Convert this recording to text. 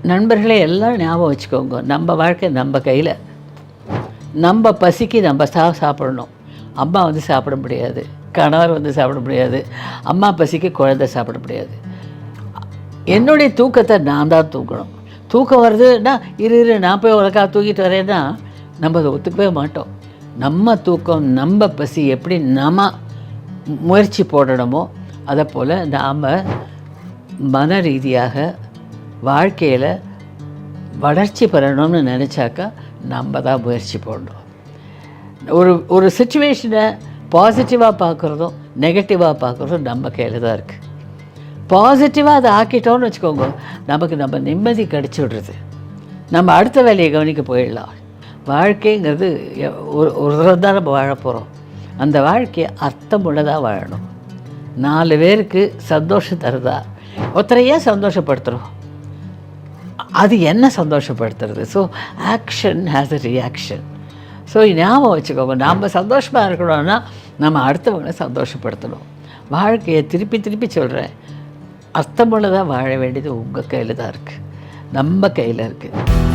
நண்பர்களே எல்லாம் ஞாபகம் வச்சுக்கோங்க, நம்ம வாழ்க்கை நம்ம கையில். நம்ம பசிக்கு நம்ம சாப்பிடணும். அம்மா வந்து சாப்பிட முடியாது, கணவர் வந்து சாப்பிட முடியாது, அம்மா பசிக்கு குழந்தை சாப்பிட முடியாது. என்னுடைய தூக்கத்தை நான் தான் தூக்கணும். தூக்கம் வருதுன்னா இரு நான் போய் உனக்காக தூக்கிட்டு வரேன்னா நம்ம அதை ஒத்துக்கவே மாட்டோம். நம்ம தூக்கம், நம்ம பசி எப்படி நம்ம முயற்சி போடணுமோ அதை போல் நாம் மன ரீதியாக வாழ்க்கையில் வளர்ச்சி பெறணும்னு நினச்சாக்கா நம்ம தான் முயற்சி போடணும். ஒரு சுச்சுவேஷனை பாசிட்டிவாக பார்க்குறதும் நெகட்டிவாக பார்க்குறதும் நம்ம கையில் தான் இருக்குது. பாசிட்டிவாக அதை ஆக்கிட்டோன்னு வச்சுக்கோங்க, நமக்கு நம்ம நிம்மதி கிடச்சி விடுறது, நம்ம அடுத்த வேலையை கவனிக்க போயிடலாம். வாழ்க்கைங்கிறது ஒரு தடவை தான் நம்ம வாழ போகிறோம். அந்த வாழ்க்கையை அர்த்தமுள்ளதாக வாழணும். 4 பேருக்கு சந்தோஷம் தருதா, ஒருத்தரையே சந்தோஷப்படுத்துகிறோம், அது என்ன சந்தோஷப்படுத்துறது? So action has a reaction. So ஞாபகம் வச்சுக்கோங்க, நம்ம சந்தோஷமாக இருக்கணும்னா நம்ம அடுத்தவங்களை சந்தோஷப்படுத்தணும். வாழ்க்கையை திருப்பி சொல்கிறேன், அர்த்தமுள்ளதாக வாழ வேண்டியது உங்கள் கையில் தான் இருக்குது, நம்ம கையில் இருக்குது.